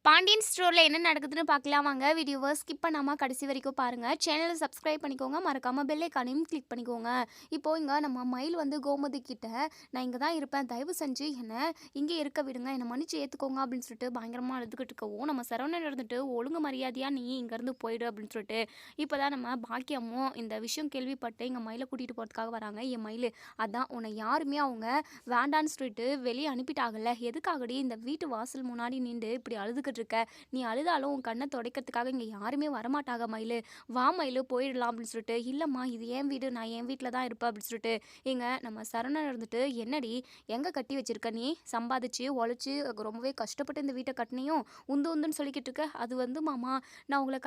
பாண்டியன் ஸ்டோரில் என்ன நடக்குதுன்னு பார்க்கலாம் வாங்க. வீடியோவை ஸ்கிப் பண்ணாமல் கடைசி வரைக்கும் பாருங்கள். சேனலை சப்ஸ்கிரைப் பண்ணிக்கோங்க. மறக்காமல் பெல் ஐக்கானையும் கிளிக் பண்ணிக்கோங்க. இப்போது இங்கே நம்ம மயில் வந்து கோமதி கிட்ட நான் இங்கே தான் இருப்பேன், தயவு செஞ்சு என்னை இங்கே இருக்க விடுங்க, என்னை மன்னிச்சு ஏற்றுக்கோங்க அப்படின்னு சொல்லிட்டு பயங்கரமாக அழுதுகிட்டு இருக்கவும், நம்ம சரவணன் இருந்துட்டு ஒழுங்கு மரியாதையாக நீ இங்கேருந்து போயிடு அப்படின்னு சொல்லிட்டு இப்போ தான் நம்ம பாக்கியமும் இந்த விஷயம் கேள்விப்பட்டு இங்கே மயிலை கூட்டிகிட்டு போகிறதுக்காக வராங்க. என் மயில் அதான் உன்னை யாருமே அவங்க வேண்டான்னு சொல்லிட்டு வெளியே அனுப்பிட்டாங்கல்ல, எதுக்காகடி இந்த வீட்டு வாசல் முன்னாடி நின்று இப்படி அழுதுகிட்டு இருக்க, நீ அழுதாலும் உன் கண்ணை துடைக்கிறதுக்காக இங்கே யாருமே வரமாட்டாங்க மயிலு, வா மயிலு போயிடலாம் அப்படின்னு சொல்லிட்டு, இல்லைம்மா இது என் வீடு, நான் என் வீட்டில் தான் இருப்பேன் அப்படின்னு சொல்லிட்டு எங்க நம்ம சரணன் இருந்துட்டு, என்னடி எங்கே கட்டி வச்சிருக்க, நீ சம்பாதிச்சு உழைச்சி ரொம்பவே கஷ்டப்பட்டு இந்த வீட்டை கட்டினியும் உந்துன்னு சொல்லிக்கிட்டு இருக்க, அது வந்து மாமா நான் உங்களை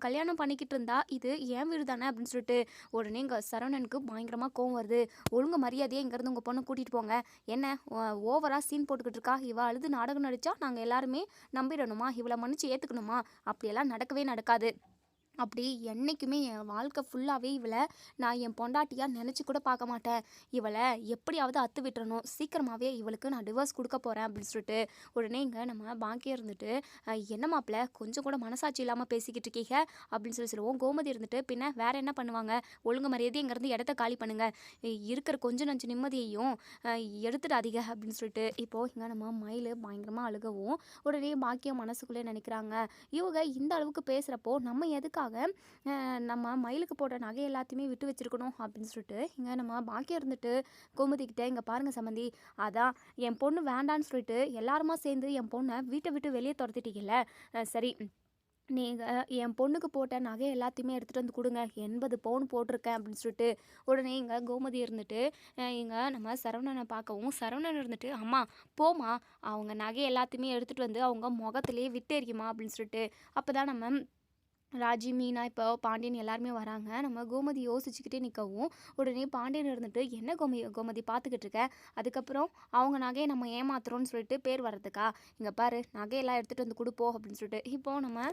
கல்யாணம் பண்ணிக்கிட்டு இருந்தா இது என் வீடு தானே அப்படின்னு சொல்லிட்டு உடனே இங்கே சரவணனுக்கு பயங்கரமாக கோவம் வருது. ஒழுங்கு மரியாதையே இங்கேருந்து உங்கள் பொண்ணு கூட்டிகிட்டு போங்க, என்ன ஓவராக சீன் போட்டுக்கிட்டு இருக்கா, இவ அழுது நாடகம் நடித்தா நாங்கள் எல்லாருமே நம்பிடணுமா, இவளை மன்னிச்சு ஏற்றுக்கணுமா, அப்படியெல்லாம் நடக்கவே நடக்காது. அப்படி என்றைக்குமே என் வாழ்க்கை ஃபுல்லாகவே இவளை நான் என் பொண்டாட்டியாக நினச்சி கூட பார்க்க மாட்டேன், இவளை எப்படியாவது அத்து விட்டுறணும், சீக்கிரமாகவே இவளுக்கு நான் டிவோர்ஸ் கொடுக்க போகிறேன் அப்படின்னு சொல்லிட்டு உடனே இங்கே நம்ம பாக்கியம் இருந்துட்டு, என்ன மாப்பிள்ள கொஞ்சம் கூட மனசாட்சி இல்லாமல் பேசிக்கிட்டு இருக்கீங்க அப்படின்னு சொல்லுவோம். கோமதி இருந்துட்டு, பின்ன வேற என்ன பண்ணுவாங்க, ஒழுங்கு மரியாதை இங்கேருந்து இடத்த காலி பண்ணுங்கள், இருக்கிற கொஞ்சம் நஞ்சு நிம்மதியையும் எடுத்துடாதீங்க அப்படின்னு சொல்லிட்டு இப்போது இங்கே நம்ம மயில் பயங்கரமாக அழுகவும், உடனே பாக்கியம் மனசுக்குள்ளே நினைக்கிறாங்க, இவங்க இந்த அளவுக்கு பேசுகிறப்போ நம்ம எதுக்காக நம்ம மயிலுக்கு போட்ட நகை எல்லாத்தையுமே விட்டு வச்சிருக்கணும் அப்படின்னு சொல்லிட்டு இங்கே நம்ம பாக்கியம் இருந்துட்டு கோமதிக்கிட்ட, இங்கே பாருங்கள் சம்மந்தி, அதான் என் பொண்ணு வேண்டான்னு சொல்லிட்டு எல்லாருமா சேர்ந்து என் பொண்ணை வீட்டை விட்டு வெளியே துரத்திட்டீங்கல்ல, சரி நீங்கள் என் பொண்ணுக்கு போட்ட நகை எல்லாத்தையுமே எடுத்துகிட்டு வந்து கொடுங்க, 80 பவுன் போட்டிருக்கேன் அப்படின்னு சொல்லிட்டு உடனே இங்கே கோமதி இருந்துட்டு இங்கே நம்ம சரவணனை பார்க்கவும், சரவணன் இருந்துட்டு, அம்மா போமா, அவங்க நகை எல்லாத்தையுமே எடுத்துகிட்டு வந்து அவங்க முகத்திலேயே விட்டேரிக்குமா அப்படின்னு சொல்லிட்டு அப்போ தான் நம்ம ராஜி, மீனா, இப்போ பாண்டியன் எல்லாருமே வராங்க. நம்ம கோமதி யோசிச்சுக்கிட்டே நிற்கவும், உடனே பாண்டியன் இருந்துட்டு, என்ன கோமதி பார்த்துக்கிட்டு இருக்க, அதுக்கப்புறம் அவங்க நகையை நம்ம ஏமாத்துறோன்னு சொல்லிட்டு பேர் வர்றதுக்கா, இங்கே பாரு நகையெல்லாம் எடுத்துகிட்டு வந்து கொடுப்போம் அப்படின்னு சொல்லிட்டு இப்போது நம்ம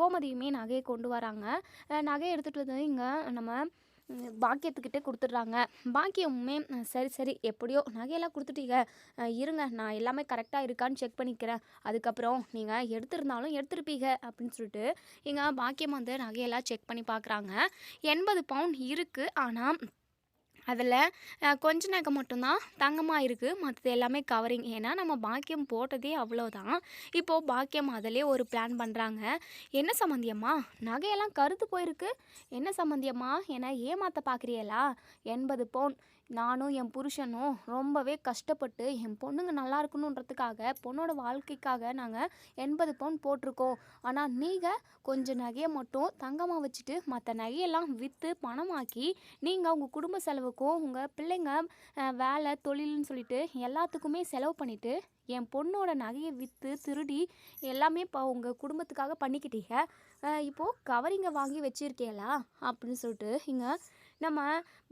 கோமதியுமே நகையை கொண்டு வராங்க. நகையை எடுத்துகிட்டு வந்து இங்கே நம்ம பாக்கியத்துக்கிட்டே கொடுத்துட்றாங்க. பாக்கியமுமே சரி சரி எப்படியோ நகையெல்லாம் கொடுத்துட்டீங்க, இருங்க நான் எல்லாமே கரெக்டாக இருக்கான்னு செக் பண்ணிக்கிறேன், அதுக்கப்புறம் நீங்கள் எடுத்திருந்தாலும் எடுத்துருப்பீங்க அப்படின்னு சொல்லிட்டு எங்கள் பாக்கியம் வந்து நகையெல்லாம் செக் பண்ணி பார்க்குறாங்க. 80 பவுன் இருக்குது, ஆனால் அதில் கொஞ்ச நகை மட்டும்தான் தங்கமாக இருக்குது, மற்றது எல்லாமே கவரிங், ஏன்னா நம்ம பாக்கியம் போட்டதே அவ்வளோதான். இப்போது பாக்கியம் அதிலே ஒரு பிளான் பண்ணுறாங்க. என்ன சம்மந்தியம்மா நகையெல்லாம் கருத்து போயிருக்கு, என்ன சம்மந்தியம்மா என்னை ஏமாற்ற பார்க்குறியலா, 80 பவுன் நானும் என் புருஷனும் ரொம்பவே கஷ்டப்பட்டு என் பொண்ணுங்க நல்லா இருக்கணுன்றதுக்காக பொண்ணோட வாழ்க்கைக்காக நாங்கள் 80 பவுன் போட்டிருக்கோம், ஆனால் நீங்கள் கொஞ்சம் நகையை மட்டும் தங்கமாக வச்சுட்டு மற்ற நகையெல்லாம் விற்று பணமாக்கி நீங்கள் உங்கள் குடும்ப செலவுக்கும் உங்கள் பிள்ளைங்க வேலை தொழில்னு சொல்லிட்டு எல்லாத்துக்குமே செலவு பண்ணிவிட்டு என் பொண்ணோட நகையை விற்று திருடி எல்லாமே இப்போ உங்கள் குடும்பத்துக்காக பண்ணிக்கிட்டீங்க, இப்போது கவரிங்கை வாங்கி வச்சுருக்கேலா அப்படின்னு சொல்லிட்டு இங்கே நம்ம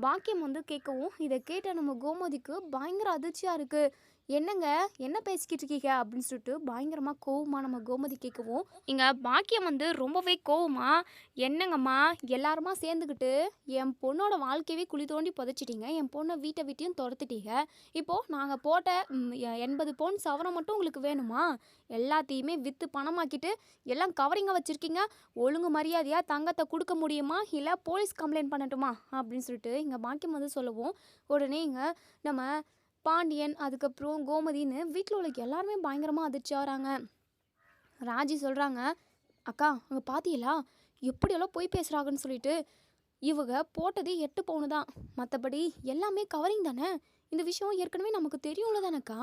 பாக்கியம் வந்து கேட்கவும், இதை கேட்ட நம்ம கோமதிக்கு பயங்கர அதிர்ச்சியாக இருக்குது. என்னங்க என்ன பேசிக்கிட்டு இருக்கீங்க அப்படின்னு சொல்லிட்டு பயங்கரமாக கோவமா நம்ம கோமதி கேட்கவும், இங்கே பாக்கியம் வந்து ரொம்பவே கோவமா, என்னங்கம்மா எல்லாருமா சேர்ந்துக்கிட்டு என் பொண்ணோட வாழ்க்கையவே குழி தோண்டி புதைச்சிட்டீங்க, என் பொண்ணை வீட்டை விட்டையும் துரத்துட்டீங்க, இப்போது நாங்கள் போட்ட 80 பவுன் சவரம் மட்டும் உங்களுக்கு வேணுமா, எல்லாத்தையுமே விற்று பணமாக்கிட்டு எல்லாம் கவரிங்காக வச்சுருக்கீங்க, ஒழுங்கு மரியாதையாக தங்கத்தை கொடுக்க முடியுமா, இல்லை போலீஸ் கம்ப்ளைண்ட் பண்ணட்டுமா அப்படின்னு சொல்லிட்டு இங்கே பாக்கியம் வந்து சொல்லவும், உடனே இங்கே நம்ம பாண்டியன் அதுக்கப்புறம் கோமதின்னு வீட்டில் உள்ள எல்லாருமே பயங்கரமாக அதிர்ச்சி ஆகிறாங்க. ராஜி சொல்கிறாங்க, அக்கா அங்கே பார்த்தீங்களா எப்படியெல்லாம் போய் பேசுகிறாங்கன்னு சொல்லிட்டு, இவங்க போட்டதே 8 பவுனு தான், மற்றபடி எல்லாமே கவரிங் தானே, இந்த விஷயம் ஏற்கனவே நமக்கு தெரியும்ல தானேக்கா,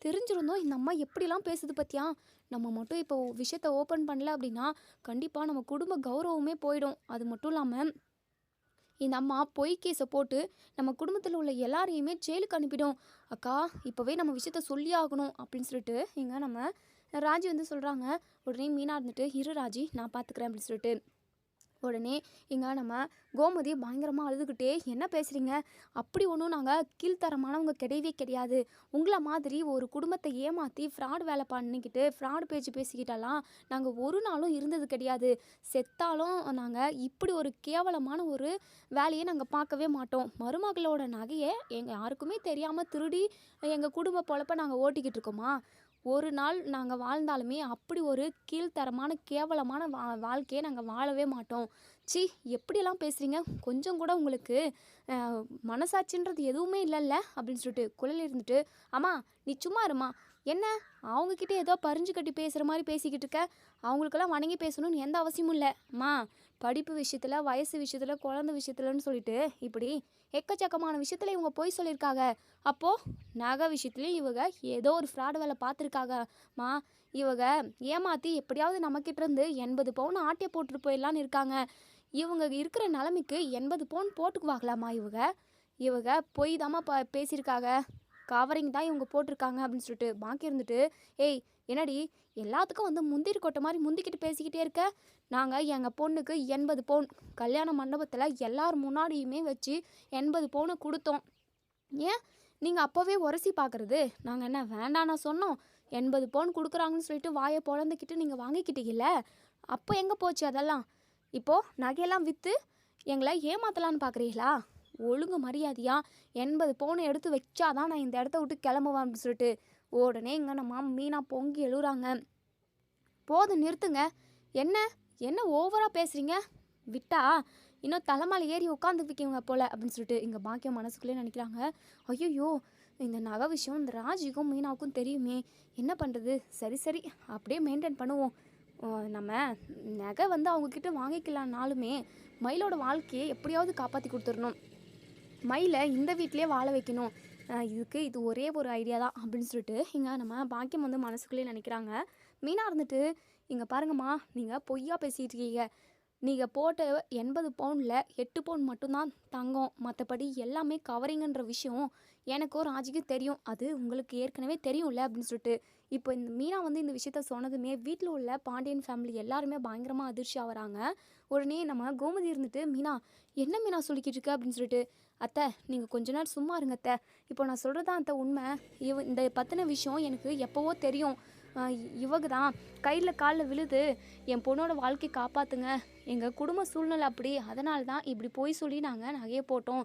தெரிஞ்சிருந்தோம் இந்த அம்மா எப்படிலாம் பேசுது பற்றியா, நம்ம மட்டும் இப்போ விஷயத்தை ஓப்பன் பண்ணல அப்படின்னா கண்டிப்பாக நம்ம குடும்ப கௌரவமே போயிடும், அது மட்டும் இல்லாமல் இந்த அம்மா பொய் கேஸை போட்டு நம்ம குடும்பத்தில் உள்ள எல்லாரையுமே ஜெயிலுக்கு அனுப்பிடும், அக்கா இப்போவே நம்ம விஷயத்த சொல்லி ஆகணும் அப்படின்னு சொல்லிட்டு இங்கே நம்ம ராஜி வந்து சொல்கிறாங்க. உடனே மீனா இருந்துட்டு, இரு ராஜி நான் பார்த்துக்கிறேன் அப்படின்னு சொல்லிட்டு உடனே இங்கே நம்ம கோமதி பயங்கரமாக அழுதுகிட்டே, என்ன பேசுகிறீங்க, அப்படி ஒன்றும் நாங்கள் கீழ்த்தரமானவங்க கிடையவே கிடையாது, உங்களை மாதிரி ஒரு குடும்பத்தை ஏமாற்றி ஃப்ராட் வேலை பண்ணிக்கிட்டு ஃப்ராட் பேச்சு பேசிக்கிட்டலாம் நாங்கள் ஒரு நாளும் இருந்தது கிடையாது, செத்தாலும் நாங்கள் இப்படி ஒரு கேவலமான ஒரு வேலையை நாங்கள் பார்க்கவே மாட்டோம், மருமகளோட நகையை எங்கள் யாருக்குமே தெரியாமல் திருடி எங்கள் குடும்ப பொழப்பை நாங்கள் ஓட்டிக்கிட்டு இருக்கோமா, ஒரு நாள் நாங்கள் வாழ்ந்தாலுமே அப்படி ஒரு கீழ்த்தரமான கேவலமான வாழ்க்கையை நாங்கள் வாழவே மாட்டோம். சி, எப்படியெல்லாம் பேசுகிறீங்க, கொஞ்சம் கூட உங்களுக்கு மனசாட்சின்றது எதுவுமே இல்லைல்ல அப்படின்னு சொல்லிட்டு குழல் இருந்துட்டு, அம்மா நீ சும்மா இருமா, என்ன அவங்கக்கிட்ட ஏதோ பறிஞ்சு கட்டி பேசுகிற மாதிரி பேசிக்கிட்டு இருக்க, அவங்களுக்கெல்லாம் வணங்கி பேசணும்னு எந்த அவசியமும் இல்லை அம்மா. படிப்பு விஷயத்தில், வயசு விஷயத்தில், குழந்தை விஷயத்துலன்னு சொல்லிட்டு இப்படி எக்கச்சக்கமான விஷயத்தில் இவங்க போய் சொல்லியிருக்காங்க. அப்போது நகை விஷயத்துலையும் இவங்க ஏதோ ஒரு ஃப்ராடு வேலை பார்த்துருக்காங்கம்மா. இவங்க ஏமாற்றி எப்படியாவது நம்மக்கிட்ட இருந்து 80 பவுன் ஆட்டியை போட்டுட்டு போயிடலான்னு இருக்காங்க. இவங்க இருக்கிற நிலைமைக்கு 80 பவுன் போட்டுக்குவாங்களாம்மா இவங்க. இவங்க பொய் தாம்மா பேசியிருக்காங்க, கவரிங் தான் இவங்க போட்டிருக்காங்க அப்படின்னு சொல்லிட்டு பாக்கி இருந்துட்டு, ஏய் என்னடி எல்லாத்துக்கும் வந்து முந்திரி கொட்டை மாதிரி முந்திக்கிட்டு பேசிக்கிட்டே இருக்க. நாங்கள் எங்கள் பொண்ணுக்கு 80 பவுன் கல்யாண மண்டபத்தில் எல்லார் முன்னாடியுமே வச்சு 80 பவுனை கொடுத்தோம். ஏன் நீங்கள் அப்போவே உரசி பார்க்குறது? நாங்கள் என்ன வேண்டாம் சொன்னோம்? 80 பவுன் கொடுக்குறாங்கன்னு சொல்லிட்டு வாயை பொழந்துக்கிட்டு நீங்கள் வாங்கிக்கிட்டீங்கல்ல, அப்போ எங்கே போச்சு அதெல்லாம்? இப்போது நகையெல்லாம் விற்று எங்களை ஏமாத்தலான்னு பார்க்குறீங்களா? ஒழுங்கு மரியாதையாக 80 பவுனை எடுத்து வச்சாதான் நான் இந்த இடத்த விட்டு கிளம்புவேன் அப்படின்னு சொல்லிட்டு உடனே இங்கே நம்ம மீனா பொங்கி எழுறாங்க. போதும் நிறுத்துங்க. என்ன என்ன ஓவராக பேசுகிறீங்க? விட்டா இன்னும் தலைமையில் ஏறி உட்காந்துருக்கீங்க போல் அப்படின்னு சொல்லிட்டு இங்கே பாக்கியம் மனசுக்குள்ளே நினைக்கிறாங்க. ஐயோ, இந்த நகை விஷயம் இந்த ராஜிக்கும் மீனாவுக்கும் தெரியுமே, என்ன பண்ணுறது? சரி சரி, அப்படியே மெயின்டைன் பண்ணுவோம். நம்ம நகை வந்து அவங்கக்கிட்ட வாங்கிக்கலான்னாலுமே மயிலோட வாழ்க்கையை எப்படியாவது காப்பாற்றி கொடுத்துடணும், மயிலை இந்த வீட்டிலே வாழ வைக்கணும். இது ஒரே ஒரு ஐடியா தான் அப்படின்னு சொல்லிட்டு இங்கே நம்ம பாக்கியம் வந்து மனசுக்குள்ளேயே நினைக்கிறாங்க. மீனா இருந்துட்டு, இங்கே பாருங்கம்மா, நீங்கள் பொய்யா பேசிகிட்டு இருக்கீங்க. நீங்கள் போட்ட 80 பவுனில் 8 பவுன் மட்டும்தான் தங்கம், மற்றபடி எல்லாமே கவரிங்கன்ற விஷயம் எனக்கும் ராஜிக்கும் தெரியும். அது உங்களுக்கு ஏற்கனவே தெரியும்ல அப்படின்னு சொல்லிட்டு இப்போ இந்த மீனா வந்து இந்த விஷயத்த சொன்னதுமே வீட்டில் உள்ள பாண்டியன் ஃபேமிலி எல்லாருமே பயங்கரமாக அதிர்ச்சி ஆகிறாங்க. உடனே நம்ம கோமதி இருந்துட்டு, மீனா என்ன மீனா சொல்லிக்கிட்டு இருக்க அப்படின்னு சொல்லிட்டு, அத்தை நீங்கள் கொஞ்ச நேரம் சும்மா இருங்க அத்தை, இப்போ நான் சொல்கிறதான் அத்தை உண்மை. இந்த பற்றின விஷயம் எனக்கு எப்போவோ தெரியும். இவங்க தான் கையில் காலில் விழுது என் பொண்ணோட வாழ்க்கை காப்பாற்றுங்க, எங்கள் குடும்ப சூழ்நிலை அப்படி, அதனால தான் இப்படி போய் சொல்லி நாங்கள் நகையை போட்டோம்.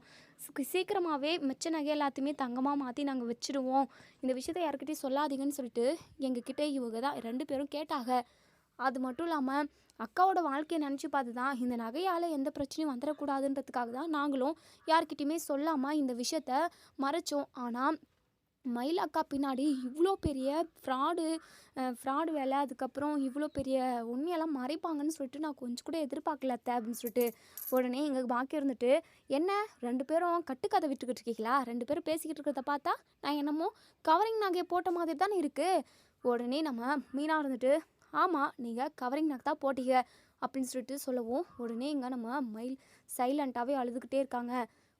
சீக்கிரமாகவே மிச்ச நகை எல்லாத்தையுமே தங்கமாக மாற்றி நாங்கள் வச்சுடுவோம், இந்த விஷயத்த யாருக்கிட்டையும் சொல்லாதீங்கன்னு சொல்லிட்டு எங்ககிட்ட இவங்க தான் 2 பேரும் கேட்டாங்க. அது மட்டும் இல்லாமல் அக்காவோட வாழ்க்கையை நினச்சி பார்த்து தான் இந்த நகையால் எந்த பிரச்சனையும் வந்துடக்கூடாதுன்றதுக்காக தான் நாங்களும் யார்கிட்டையுமே சொல்லாமல் இந்த விஷயத்த மறைச்சோம். ஆனால் மயில் அக்கா பின்னாடி இவ்வளோ பெரிய ஃப்ராடு வேலை, அதுக்கப்புறம் இவ்வளோ பெரிய உண்மையெல்லாம் மறைப்பாங்கன்னு சொல்லிட்டு நான் கொஞ்சம் கூட எதிர்பார்க்கல அத்தை அப்படின்னு சொல்லிட்டு உடனே எங்கள் பாக்கி இருந்துட்டு, என்ன 2 பேரும் கட்டுக்கதை விட்டுக்கிட்டு இருக்கீங்களா? 2 பேரும் பேசிக்கிட்டு இருக்கிறத பார்த்தா நான் என்னமோ கவரிங் நகையை போட்ட மாதிரி தானே இருக்குது. உடனே நம்ம மீனா இருந்துட்டு, ஆமாம் நீங்கள் கவரிங் நகை தான் போட்டீங்க அப்படின்னு சொல்லிட்டு சொல்லவும் உடனே இங்கே நம்ம மயில் சைலண்ட்டாகவே அழுதுகிட்டே இருக்காங்க.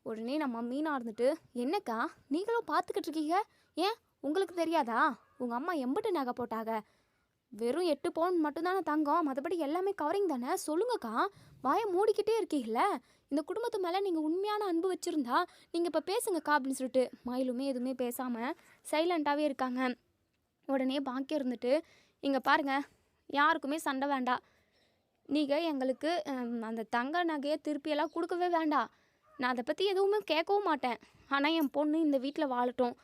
உடனே நம்ம மீனா இருந்துட்டு, என்னக்கா நீங்களும் பார்த்துக்கிட்டு இருக்கீங்க, ஏன் உங்களுக்கு தெரியாதா? உங்கள் அம்மா எம்பிட்டு நகை போட்டாங்க? வெறும் 8 பவுன் மட்டும்தானே தங்கம், மற்றபடி எல்லாமே கவரிங் தானே, சொல்லுங்கக்கா. வாயை மூடிக்கிட்டே இருக்கீங்கள, இந்த குடும்பத்து மேலே நீங்கள் உண்மையான அன்பு வச்சுருந்தா நீங்கள் இப்போ பேசுங்கக்கா அப்படின்னு சொல்லிட்டு மயிலுமே எதுவுமே பேசாமல் சைலண்ட்டாகவே இருக்காங்க. உடனே பாக்கியம் இருந்துட்டு, இங்கே பாருங்கள், யாருக்குமே சண்டை வேண்டாம், நீங்கள் எங்களுக்கு அந்த தங்க நகையை திருப்பியெல்லாம் கொடுக்கவே வேண்டாம், நான் அதை பற்றி எதுவுமே கேட்கவும் மாட்டேன். ஆனால் என் பொண்ணு இந்த வீட்டில் வாழட்டும்,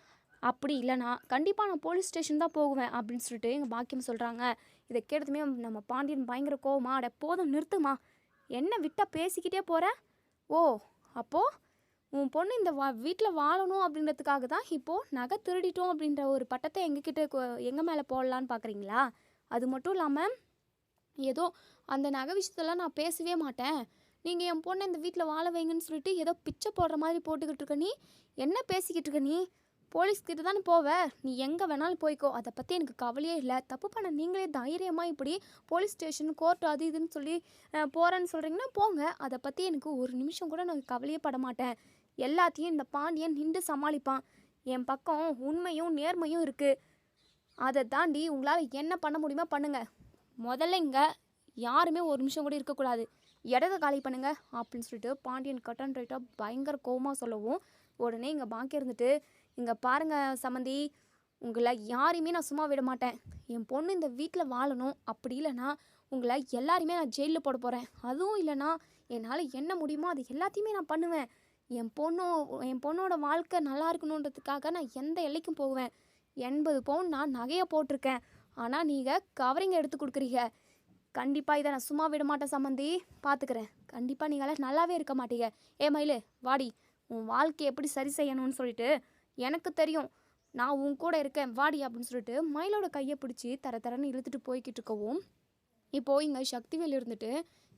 அப்படி இல்லைனா கண்டிப்பாக நான் போலீஸ் ஸ்டேஷன் தான் போகுவேன் அப்படின்னு சொல்லிட்டு எங்கள் பாக்கியம் சொல்கிறாங்க. இதை கேட்டதுமே நம்ம பாண்டியன் பயங்கர கோவமா, அட போதும் நிறுத்துமா, என்ன விட்டால் பேசிக்கிட்டே போகிற? ஓ, அப்போது உன் பொண்ணு இந்த வீட்டில் வாழணும் அப்படின்றதுக்காக தான் இப்போது நகை திருடிட்டோம் அப்படின்ற ஒரு பட்டத்தை எங்கள் மேலே போடலான்னு பார்க்குறீங்களா? அது மட்டும் இல்லாமல் ஏதோ அந்த நகை விஷயத்தெல்லாம் நான் பேசவே மாட்டேன், நீங்கள் என் பொண்ணை இந்த வீட்டில் வாழ வைங்கன்னு சொல்லிட்டு ஏதோ பிச்சை போடுற மாதிரி போட்டுக்கிட்டு இருக்க, நீ என்ன பேசிக்கிட்டு இருக்க? நீ போலீஸ்கிட்ட தானே போவ, நீ எங்கே வேணாலும் போய்க்கோ, அதை பற்றி எனக்கு கவலையே இல்லை. தப்பு பண்ண நீங்களே தைரியமாக இப்படி போலீஸ் ஸ்டேஷன் கோர்ட் அது இதுன்னு சொல்லி போகிறேன்னு சொல்கிறீங்கன்னா போங்க, அதை பற்றி எனக்கு ஒரு நிமிஷம் கூட நான் கவலையே பட மாட்டேன். எல்லாத்தையும் இந்த பாண்டியன் நின்று சமாளிப்பான், என் பக்கம் உண்மையும் நேர்மையும் இருக்குது, அதை தாண்டி உங்களால் என்ன பண்ண முடியுமோ பண்ணுங்கள். முதல்ல இங்கே யாருமே ஒரு நிமிஷம் கூட இருக்கக்கூடாது, இடத்த காலி பண்ணுங்க அப்படின்னு சொல்லிட்டு பாண்டியன் கட் அண்ட் ரைட்டாக பயங்கர கோவமாக சொல்லவும் உடனே இங்கே பாக்கி இருந்துட்டு, இங்கே பாருங்கள் சம்மந்தி, உங்களை யாரையுமே நான் சும்மா விட மாட்டேன், என் பொண்ணு இந்த வீட்டில் வாழணும், அப்படி இல்லைனா உங்களை எல்லாருமே நான் ஜெயிலில் போட போகிறேன், அதுவும் இல்லைனா என்னால் என்ன முடியுமோ அது எல்லாத்தையுமே நான் பண்ணுவேன், என் பொண்ணோட வாழ்க்கை நல்லா இருக்கணுன்றதுக்காக நான் எந்த எல்லைக்கும் போவேன், 80 பவுன் நான் நகையை போட்டிருக்கேன். ஆனால் நீங்கள் கவரிங் எடுத்து கொடுக்குறீங்க. கண்டிப்பாக இதை நான் சும்மா விட மாட்டேன் சம்மந்தி, பார்த்துக்கிறேன். கண்டிப்பாக நீங்களாம் நல்லாவே இருக்க மாட்டீங்க. ஏ மயிலு வாடி, உன் வாழ்க்கையை எப்படி சரி செய்யணும்னு சொல்லிட்டு எனக்கு தெரியும், நான் உன் கூட இருக்கேன் வாடி அப்படின்னு சொல்லிட்டு மயிலோட கையை பிடிச்சி தரன்னு இழுத்துட்டு போய்கிட்டு இருக்கவும், இப்போது இங்கே சக்திவேல் இருந்துட்டு,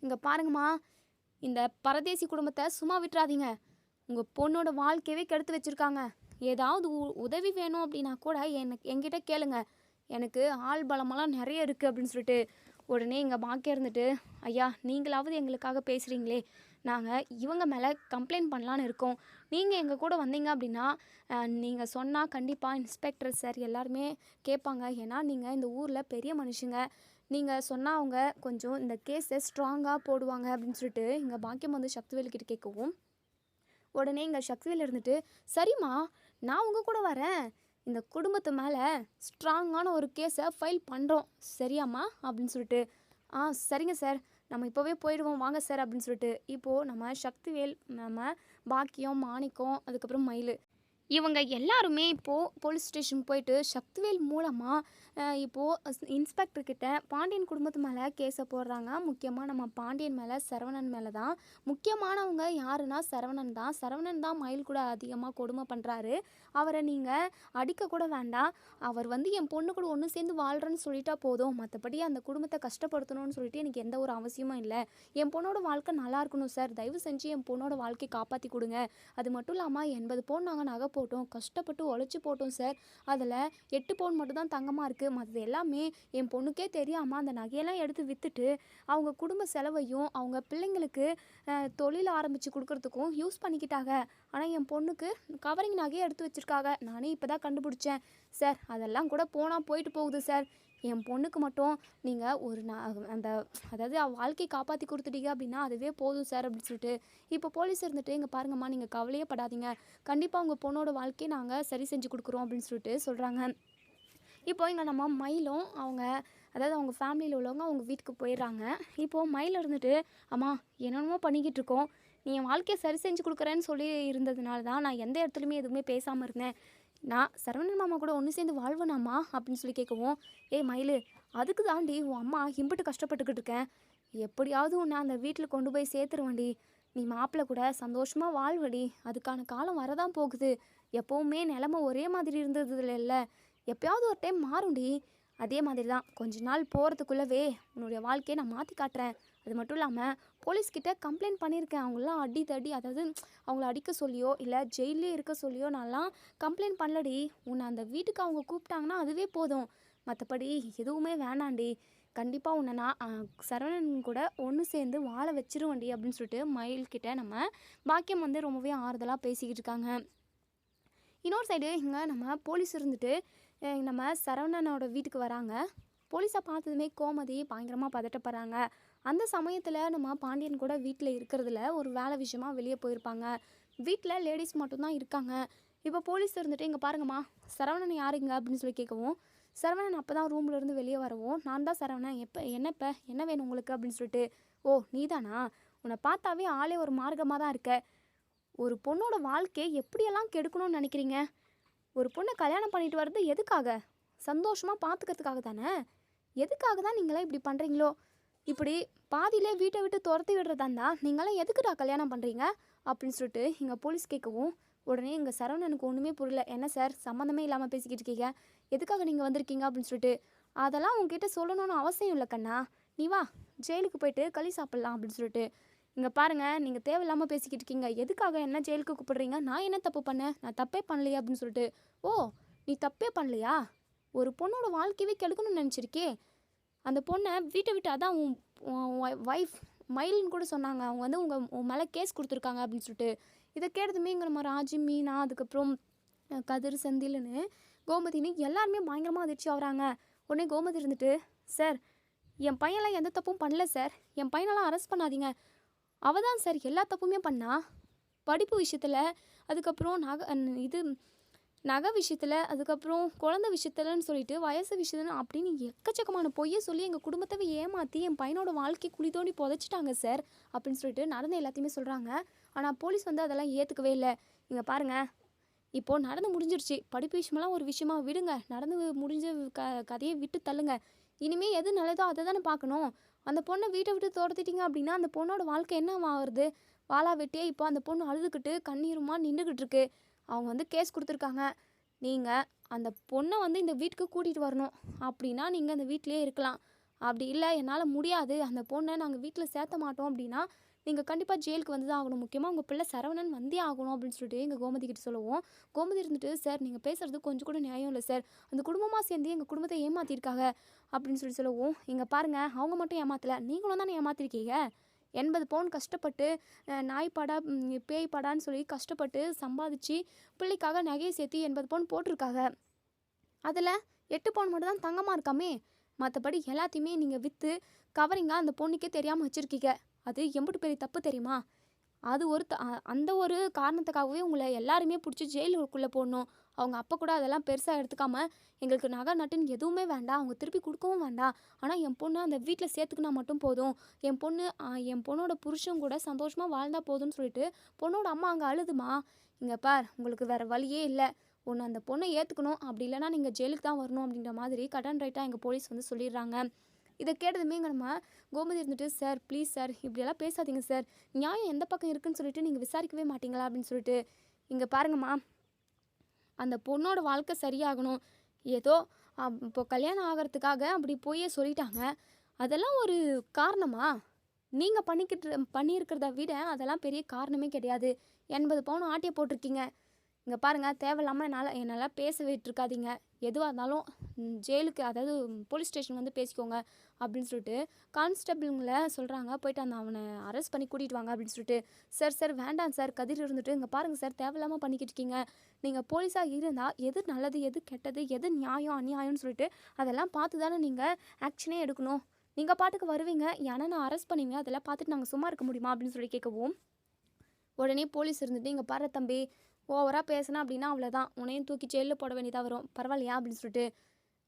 இங்கே பாருங்கம்மா, இந்த பரதேசி குடும்பத்தை சும்மா விட்டுறாதீங்க. உங்கள் பொண்ணோட வாழ்க்கையவே கெடுத்து வச்சுருக்காங்க. ஏதாவது உதவி வேணும் அப்படின்னா கூட என்கிட்ட கேளுங்க, எனக்கு ஆள் பலமெல்லாம் நிறைய இருக்குது அப்படின்னு சொல்லிட்டு உடனே இங்கே பாக்கியா இருந்துட்டு, ஐயா நீங்களாவது எங்களுக்காக பேசுகிறீங்களே, நாங்கள் இவங்க மேலே கம்ப்ளைண்ட் பண்ணலான்னு இருக்கோம். நீங்கள் எங்கள் கூட வந்தீங்க அப்படின்னா நீங்கள் சொன்னால் கண்டிப்பாக இன்ஸ்பெக்டர் சார் எல்லாருமே கேட்பாங்க. ஏன்னா நீங்கள் இந்த ஊரில் பெரிய மனுஷங்க, நீங்கள் சொன்னால் அவங்க கொஞ்சம் இந்த கேஸை ஸ்ட்ராங்காக போடுவாங்க அப்படின்னு சொல்லிட்டு இங்கே பாக்கியம் வந்து சக்திவேலுக்கிட்ட கேட்கவும், உடனே இங்கே சக்திவேல் இருந்துட்டு, சரிம்மா நான் உங்கள் கூட வரேன், இந்த குடும்பத்து மேலே ஸ்ட்ராங்கான ஒரு கேஸை ஃபைல் பண்ணுறோம் சரியாம்மா அப்படின்னு சொல்லிட்டு, சரிங்க சார், நம்ம இப்போவே போயிடுவோம் வாங்க சார் அப்படின்னு சொல்லிட்டு இப்போது நம்ம சக்திவேல், நம்ம பாக்கியம், மாணிக்கம், அதுக்கப்புறம் மயில், இவங்க எல்லாருமே இப்போது போலீஸ் ஸ்டேஷனுக்கு போயிட்டு சக்திவேல் மூலமாக இப்போது இன்ஸ்பெக்டர்கிட்ட பாண்டியன் குடும்பத்து மேலே கேஸை போடுறாங்க. முக்கியமாக நம்ம பாண்டியன் மேலே, சரவணன் மேலே தான். முக்கியமானவங்க யாருன்னா சரவணன் தான். சரவணன் தான் மயில் கூட அதிகமாக கொடுமை பண்ணுறாரு. அவரை நீங்கள் அடிக்க கூட வேண்டாம், அவர் வந்து என் பொண்ணு கூட ஒன்று சேர்ந்து வாழ்கிறேன்னு சொல்லிட்டா போதும், மற்றபடி அந்த குடும்பத்தை கஷ்டப்படுத்தணும்னு சொல்லிட்டு எனக்கு எந்த ஒரு அவசியமும் இல்லை. என் பொண்ணோட வாழ்க்கை நல்லா இருக்கணும் சார், தயவு செஞ்சு என் பொண்ணோட வாழ்க்கையை காப்பாற்றி கொடுங்க. அது மட்டும் இல்லாமல் 80 பவுன் நாங்கள் நகை போட்டோம், கஷ்டப்பட்டு உழைச்சி போட்டோம் சார், அதில் 8 பவுன் மட்டும் தான் தங்கமாக இருக்குது, மற்றது எல்லாமே என் பொண்ணுக்கே தெரியாமல் அந்த நகையெல்லாம் எடுத்து விற்றுட்டு அவங்க குடும்ப செலவையும் அவங்க பிள்ளைங்களுக்கு தொழில் ஆரம்பித்து கொடுக்கறதுக்கும் யூஸ் பண்ணிக்கிட்டாங்க. ஆனால் என் பொண்ணுக்கு கவரிங் நகையை எடுத்து வச்சுருக்காங்க, நானே இப்போ தான் கண்டுபிடிச்சேன் சார். அதெல்லாம் கூட போனால் போயிட்டு போகுது சார், என் பொண்ணுக்கு மட்டும் நீங்கள் ஒரு அந்த அதாவது வாழ்க்கையை காப்பாற்றி கொடுத்துட்டீங்க அப்படின்னா அதுவே போதும் சார் அப்படின்னு சொல்லிட்டு இப்போ போலீஸ் இருந்துட்டு, இங்கே பாருங்கம்மா நீங்கள் கவலையே படாதீங்க, கண்டிப்பாக உங்கள் பொண்ணோட வாழ்க்கையை நாங்கள் சரி செஞ்சு கொடுக்குறோம் அப்படின்னு சொல்லிட்டு சொல்கிறாங்க. இப்போ இங்கே நம்ம மயிலும் அவங்க, அதாவது அவங்க ஃபேமிலியில் உள்ளவங்க அவங்க வீட்டுக்கு போயிடுறாங்க. இப்போது மயில் இருந்துட்டு, அம்மா என்னென்னமோ பண்ணிக்கிட்டு இருக்கோம், நீ என் வாழ்க்கையை சரி செஞ்சு கொடுக்குறேன்னு சொல்லி இருந்ததுனால தான் நான் எந்த இடத்துலையுமே எதுவுமே பேசாமல் இருந்தேன், நான் சரவணன் மாமா கூட ஒன்று சேர்ந்து வாழ்வனாம்மா அப்படின்னு சொல்லி கேட்கவும், மயில் அதுக்கு தாண்டி உன் அம்மா இம்பிட்டு கஷ்டப்பட்டுக்கிட்டு இருக்கேன், எப்படியாவது உன்னை அந்த வீட்டில் கொண்டு போய் சேர்த்துருவண்டி, நீ மாப்பிள்ளை கூட சந்தோஷமாக வாழ்வடி, அதுக்கான காலம் வரதான் போகுது, எப்போவுமே நிலமை ஒரே மாதிரி இருந்தது இல்லை, எப்போயாவது ஒரு டைம் மாறும்டி, அதே மாதிரி தான் கொஞ்ச நாள் போகிறதுக்குள்ளவே உன்னுடைய வாழ்க்கையை நான் மாற்றி காட்டுறேன். அது மட்டும் இல்லாமல் போலீஸ்கிட்ட கம்ப்ளைண்ட் பண்ணியிருக்கேன், அவங்களாம் அடி தடி, அதாவது அவங்கள அடிக்க சொல்லியோ இல்லை ஜெயிலே இருக்க சொல்லியோ நான்லாம் கம்ப்ளைண்ட் பண்ணலடி, உன்னை அந்த வீட்டுக்கு அவங்க கூப்பிட்டாங்கன்னா அதுவே போதும், மற்றபடி எதுவுமே வேணாண்டி, கண்டிப்பாக உன்னை நான் சரவணன் கூட ஒன்று சேர்ந்து வாழ வச்சிருவேண்டி அப்படின்னு சொல்லிட்டு மயில்கிட்ட நம்ம பாக்கியம் வந்து ரொம்பவே ஆறுதலாக பேசிக்கிட்டு இருக்காங்க. இன்னொரு சைடு இங்கே நம்ம போலீஸ் இருந்துட்டு நம்ம சரவணனோட வீட்டுக்கு வராங்க. போலீஸை பார்த்ததுமே கோமதி பயங்கரமாக பதட்டப்படுறாங்க. அந்த சமயத்தில் நம்ம பாண்டியன் கூட வீட்டில் இருக்கிறதுல ஒரு வேலை விஷயமாக வெளியே போயிருப்பாங்க. வீட்டில் லேடிஸ் மட்டும்தான் இருக்காங்க. இப்போ போலீஸ் இருந்துட்டு, இங்கே பாருங்கம்மா சரவணன் யாருங்க அப்படின்னு சொல்லி கேட்கவும், சரவணன் அப்போ தான் ரூம்லேருந்து வெளியே வரவும், நான் தான் சரவணன், என்ன வேணும் உங்களுக்கு அப்படின்னு சொல்லிட்டு, ஓ நீதானா, உன்னை பார்த்தாவே ஆளே ஒரு மார்க்கமாக தான் இருக்க, ஒரு பொண்ணோட வாழ்க்கையை எப்படியெல்லாம் கெடுக்கணும்னு நினைக்கிறீங்க, ஒரு பொண்ணை கல்யாணம் பண்ணிட்டு வர்றது எதுக்காக, சந்தோஷமாக பார்த்துக்கிறதுக்காக தானே, எதுக்காக தான் நீங்களாம் இப்படி பண்ணுறீங்களோ, இப்படி பாதியிலே வீட்டை விட்டு துரத்தி விடுறதா இருந்தால் நீங்களாம் எதுக்குடா கல்யாணம் பண்ணுறீங்க அப்படின்னு சொல்லிட்டு இங்கே போலீஸ் கேட்கவும், உடனே இங்கே சரவணனுக்கு ஒன்றுமே புரியல, என்ன சார் சம்மந்தமே இல்லாமல் பேசிக்கிட்டு இருக்கீங்க, எதுக்காக நீங்கள் வந்திருக்கீங்க அப்படின்னு சொல்லிட்டு, அதெல்லாம் உங்ககிட்ட சொல்லணும்னு அவசியம் இல்லை கண்ணா, நீ வா ஜெயிலுக்கு போயிட்டு களி சாப்பிட்லாம் அப்படின்னு சொல்லிட்டு, இங்கே பாருங்கள் நீங்கள் தேவையில்லாமல் பேசிக்கிட்டு இருக்கீங்க, எதுக்காக என்ன ஜெயிலுக்கு கூப்பிடுறீங்க, நான் என்ன தப்பு பண்ணேன், நான் தப்பே பண்ணலையா அப்படின்னு சொல்லிட்டு, ஓ நீ தப்பே பண்ணலையா, ஒரு பொண்ணோட வாழ்க்கையவே கெடுக்கணும்னு நினச்சிருக்கே, அந்த பொண்ணை வீட்டை விட்டு, அதான் உன் ஒய்ஃப் மயில்னு கூட சொன்னாங்க, அவங்க வந்து உன் மேலே கேஸ் கொடுத்துருக்காங்க அப்படின்னு சொல்லிட்டு, இதை கேட்டதுமே இங்கே நம்ம ராஜி, மீனா, அதுக்கப்புறம் கதிர், செந்தில்னு கோமதினு எல்லாருமே பயங்கரமாக அதிர்ச்சி ஆகுறாங்க. உடனே கோமதி இருந்துட்டு, சார் என் பையன்லாம் எந்த தப்பும் பண்ணல சார், என் பையனெல்லாம் அரெஸ்ட் பண்ணாதீங்க, அவள் தான் சார் எல்லா தப்புமே பண்ணா, படிப்பு விஷயத்தில், அதுக்கப்புறம் நகை விஷயத்தில், அதுக்கப்புறம் குழந்தை விஷயத்துலன்னு சொல்லிட்டு வயசு விஷயத்துல அப்படின்னு எக்கச்சக்கமான பொய்யை சொல்லி எங்கள் குடும்பத்தை ஏமாற்றி என் பையனோட வாழ்க்கை குழி தோண்டி புதைச்சிட்டாங்க சார் அப்படின்னு சொல்லிட்டு நடந்த எல்லாத்தையுமே சொல்கிறாங்க. ஆனால் போலீஸ் வந்து அதெல்லாம் ஏற்றுக்கவே இல்லை. இங்கே பாருங்கள், இப்போது நடந்து முடிஞ்சிருச்சு. படிப்பு விஷயமெல்லாம் ஒரு விஷயமா விடுங்க. நடந்து முடிஞ்ச கதையை விட்டு தள்ளுங்க. இனிமேல் எது நல்லதோ அதை தானே பார்க்கணும். அந்த பொண்ணை வீட்டை விட்டு துரத்திட்டீங்க அப்படின்னா அந்த பொண்ணோட வாழ்க்கை என்ன ஆகுறது? வாளா வெட்டியே இப்போ அந்த பொண்ணு அழுதுகிட்டு கண்ணீருமா நின்றுக்கிட்டு இருக்கு. அவங்க வந்து கேஸ் கொடுத்துருக்காங்க. நீங்கள் அந்த பொண்ணை வந்து இந்த வீட்டுக்கு கூட்டிகிட்டு வரணும். அப்படின்னா நீங்கள் அந்த வீட்டிலேயே இருக்கலாம். அப்படி இல்லை என்னால் முடியாது, அந்த பொண்ணை நாங்கள் வீட்டில் சேர்த்த மாட்டோம் அப்படின்னா நீங்கள் கண்டிப்பாக ஜெயிலுக்கு வந்து தான் ஆகணும். முக்கியமாக உங்கள் பிள்ளை சரவணன் வந்தே ஆகணும் அப்படின்னு சொல்லிட்டு எங்கள் கோமதி கிட்ட சொல்லுவோம். கோமதி இருந்துட்டு, சார் நீங்கள் பேசுகிறது கொஞ்சம் கூட நியாயம் இல்லை சார். அந்த குடும்பமாக சேர்ந்து எங்கள் குடும்பத்தை ஏமாற்றிருக்காங்க அப்படின்னு சொல்லுவோம். இங்கே பாருங்கள், அவங்க மட்டும் ஏமாற்றலை, நீங்களும் தானே ஏமாற்றிருக்கீங்க. 80 பவுன் கஷ்டப்பட்டு நாய் படா பேய் படான்னு சொல்லி கஷ்டப்பட்டு சம்பாதிச்சு பிள்ளைக்காக நகையை சேர்த்து 80 பவுன் போட்டிருக்காங்க. அதில் 8 பவுன் மட்டும் தான் தங்கமாக இருக்காமே. மற்றபடி எல்லாத்தையுமே நீங்கள் விற்று கவரிங்காக அந்த பொண்ணுக்கே தெரியாமல் வச்சுருக்கீங்க. அது எம்பிட்டு பெரிய தப்பு தெரியுமா? அது அந்த ஒரு காரணத்துக்காகவே உங்களை எல்லாருமே பிடிச்சி ஜெயிலுக்குள்ளே போடணும். அவங்க அப்போ கூட அதெல்லாம் பெருசாக எடுத்துக்காம, எங்களுக்கு நகை நட்டுன்னு எதுவுமே வேண்டாம், அவங்க திருப்பி கொடுக்கவும் வேண்டாம், ஆனால் என் பொண்ணு அந்த வீட்டில் சேர்த்துக்கினா மட்டும் போதும், என் பொண்ணோட புருஷன் கூட சந்தோஷமாக வாழ்ந்தா போதும்னு சொல்லிட்டு பொண்ணோட அம்மா அங்கே அழுதுமா. இங்கே பார், உங்களுக்கு வேறு வழியே இல்லை, ஒன்று அந்த பொண்ணை ஏற்றுக்கணும், அப்படி இல்லைனா நீங்கள் ஜெயிலுக்கு தான் வரணும் அப்படின்ற மாதிரி கடன் ரைட்டாக எங்கள் போலீஸ் வந்து சொல்லிடுறாங்க. இதை கேட்டதுமே நம்ம கோமதி இருந்துட்டு, சார் ப்ளீஸ் சார் இப்படியெல்லாம் பேசாதீங்க சார், நியாயம் எந்த பக்கம் இருக்குன்னு சொல்லிட்டு நீங்கள் விசாரிக்கவே மாட்டீங்களா அப்படின்னு சொல்லிட்டு. இங்கே பாருங்கம்மா, அந்த பொண்ணோட வாழ்க்கை சரியாகணும், ஏதோ இப்போ கல்யாணம் ஆகிறதுக்காக அப்படி போயே சொல்லிட்டாங்க, அதெல்லாம் ஒரு காரணமா? நீங்கள் பண்ணியிருக்கிறத விட அதெல்லாம் பெரிய காரணமே கிடையாது. 80 பவுன் ஆட்டியை போட்டிருக்கீங்க. இங்கே பாருங்கள், தேவையில்லாமல் என்னால் பேச விட்டுருக்காதீங்க, எதுவாக இருந்தாலும் ஜெயிலுக்கு, அதாவது போலீஸ் ஸ்டேஷன் வந்து பேசிக்கோங்க அப்படின்னு சொல்லிட்டு கான்ஸ்டபிளுங்களை சொல்கிறாங்க. போயிட்டு அவனை அரெஸ்ட் பண்ணி கூட்டிகிட்டு வாங்க அப்படின்னு சொல்லிட்டு. சார் வேண்டாம் சார், கதிர் இருந்துட்டு, இங்கே பாருங்கள் சார், தேவையில்லாமல் பண்ணிக்கிட்டு இருக்கீங்க, நீங்கள் போலீஸாக இருந்தால் எது நல்லது எது கெட்டது எது நியாயம் அநியாயம்னு சொல்லிட்டு அதெல்லாம் பார்த்து தானே நீங்கள் ஆக்ஷனே எடுக்கணும். நீங்கள் பாட்டுக்கு வருவீங்க, ஏன்னா நான் அரெஸ்ட் பண்ணுவீங்க, அதெல்லாம் பார்த்துட்டு நாங்கள் சும்மா இருக்க முடியுமா அப்படின்னு சொல்லி கேட்கவும், உடனே போலீஸ் இருந்துட்டு, இங்கே பாரு தம்பி, ஓவராக பேசினா அப்படின்னா அவ்வளோதான், உன்னையும் தூக்கி ஜெயிலில் போட வேண்டியதாக வரும், பரவாயில்லையா அப்படின்னு சொல்லிட்டு.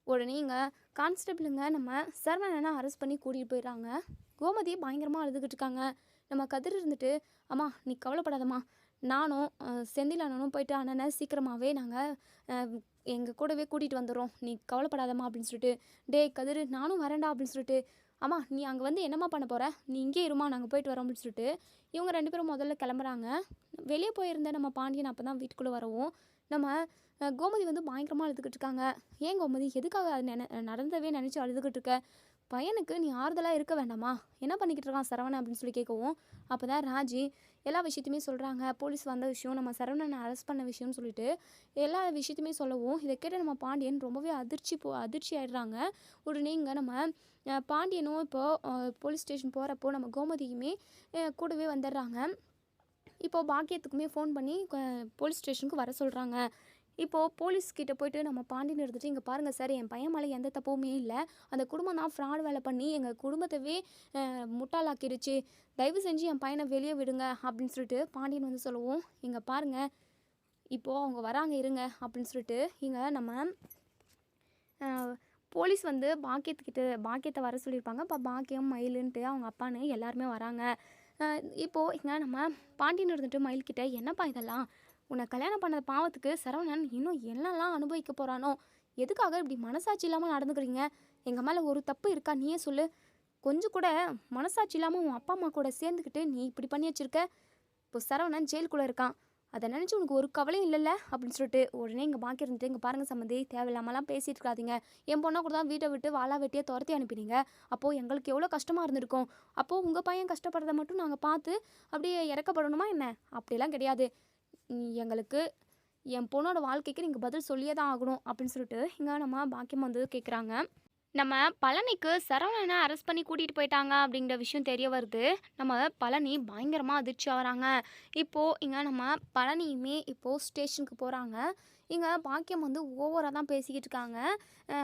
உடனே இங்கே கான்ஸ்டபிளுங்க நம்ம சரவணனை அரெஸ்ட் பண்ணி கூட்டிகிட்டு போயிடுறாங்க. கோமதி பயங்கரமாக அழுதுகிட்டு இருக்காங்க. நம்ம கதிர் இருந்துட்டு, அம்மா நீ கவலைப்படாதம்மா, நானும் செந்தில் அண்ணனும் போயிட்டு அண்ணனை சீக்கிரமாகவே நாங்கள் எங்கள் கூடவே கூட்டிகிட்டு வந்துடுறோம், நீ கவலைப்படாதம்மா அப்படின்னு சொல்லிட்டு. டே கதிர், நானும் வரேன்டா அப்படின்னு சொல்லிட்டு. அம்மா நீ அங்கே வந்து என்னம்மா பண்ண போகிற, நீ இங்கே இருமா, நாங்கள் போயிட்டு வரோம் அப்படின்னு சொல்லிட்டு இவங்க 2 பேரும் முதல்ல கிளம்புறாங்க. வெளியே போயிருந்த நம்ம பாண்டியன் அப்போ தான் வீட்டுக்குள்ளே வரவும், நம்ம கோமதி வந்து பயங்கரமாக அழுதுகிட்டு இருக்காங்க. ஏன் கோமதி, எதுக்காக அது நடந்தவே நினச்சி அழுதுகிட்டு இருக்க? பையனுக்கு நீ ஆறுதலாக இருக்க வேண்டாமா? என்ன பண்ணிக்கிட்டு இருக்கான் சரவணன் அப்படின்னு சொல்லி கேட்கவும், அப்போ தான் ராஜி எல்லா விஷயத்தையுமே சொல்கிறாங்க. போலீஸ் வந்த விஷயம், நம்ம சரவணனை அரெஸ்ட் பண்ண விஷயம்னு சொல்லிட்டு எல்லா விஷயத்தையுமே சொல்லவும், இதை கேட்ட நம்ம பாண்டியன் ரொம்பவே அதிர்ச்சி ஆகிடுறாங்க. உடனே இங்கே நம்ம பாண்டியனும் இப்போது போலீஸ் ஸ்டேஷன் போகிறப்போ நம்ம கோமதியுமே கூடவே வந்துடுறாங்க. இப்போது பாக்கியத்துக்குமே ஃபோன் பண்ணி போலீஸ் ஸ்டேஷனுக்கு வர சொல்கிறாங்க. இப்போது போலீஸ்கிட்ட போய்ட்டு நம்ம பாண்டியன் இருந்துட்டு, இங்கே பாருங்கள் சார், என் பையன் மேலே எந்த தப்புமே இல்லை, அந்த குடும்பம் தான் ஃப்ராட் வேலை பண்ணி எங்கள் குடும்பத்தவே முட்டாளாக்கிடுச்சு, தயவு செஞ்சு என் பையனை வெளியே விடுங்க அப்படின்னு சொல்லிட்டு பாண்டியன் வந்து சொல்லுவோம். இங்கே பாருங்கள், இப்போது அவங்க வராங்க இருங்க அப்படின்னு சொல்லிட்டு இங்கே நம்ம போலீஸ் வந்து பாக்கியத்தை வர சொல்லியிருப்பாங்க. இப்போ பாக்கியம் மயிலுன்ட்டு அவங்க அப்பான்னு எல்லாருமே வராங்க. இப்போது இங்கே நம்ம பாண்டியன் இருந்துட்டு மயில்கிட்ட, என்னப்பா இதெல்லாம், உன்னை கல்யாணம் பண்ண பாவத்துக்கு சரவணன் இன்னும் என்னெல்லாம் அனுபவிக்க போகிறானோ, எதுக்காக இப்படி மனசாட்சி இல்லாமல் நடந்துக்கிறீங்க, எங்கள் மேலே ஒரு தப்பு இருக்கா நீயே சொல்லு, கொஞ்சம் கூட மனசாட்சி இல்லாமல் உன் அப்பா அம்மா கூட சேர்ந்துக்கிட்டு நீ இப்படி பண்ணி வச்சுருக்க. இப்போ சரவணன் ஜெயிலுக்குள்ளே இருக்கான், அதை நினச்சி உனக்கு ஒரு கவலையும் இல்லைல்ல அப்படின்னு சொல்லிட்டு. உடனே இங்கே பாக்கி இருந்துட்டு, இங்கே பாருங்கள் சம்மந்தி, தேவையில்லாமலாம் பேசிகிட்டு இருக்காதீங்க, என் பொண்ணை கூட தான் வீட்டை விட்டு வாளா வெட்டியை துரத்தி அனுப்பினீங்க, அப்போது எங்களுக்கு எவ்வளோ கஷ்டமாக இருந்திருக்கும், அப்போது உங்கள் பையன் கஷ்டப்படுறத மட்டும் நாங்கள் பார்த்து அப்படியே இறக்கப்படணுமா என்ன? அப்படிலாம் கிடையாது, எங்களுக்கு என் பொண்ணோட வாழ்க்கைக்கு நீங்கள் பதில் சொல்லியே தான் ஆகணும் அப்படின்னு சொல்லிட்டு இங்கே நம்ம பாக்கியம் வந்து கேட்குறாங்க. நம்ம பழனிக்கு சரவணனை அரெஸ்ட் பண்ணி கூட்டிகிட்டு போயிட்டாங்க அப்படிங்கிற விஷயம் தெரிய வருது. நம்ம பழனி பயங்கரமாக அதிர்ச்சி ஆகிறாங்க. இப்போது இங்கே நம்ம பழனியுமே இப்போது ஸ்டேஷனுக்கு போகிறாங்க. இங்க பாக்கியம் வந்து ஓவரா தான் பேசிக்கிட்டு இருக்காங்க.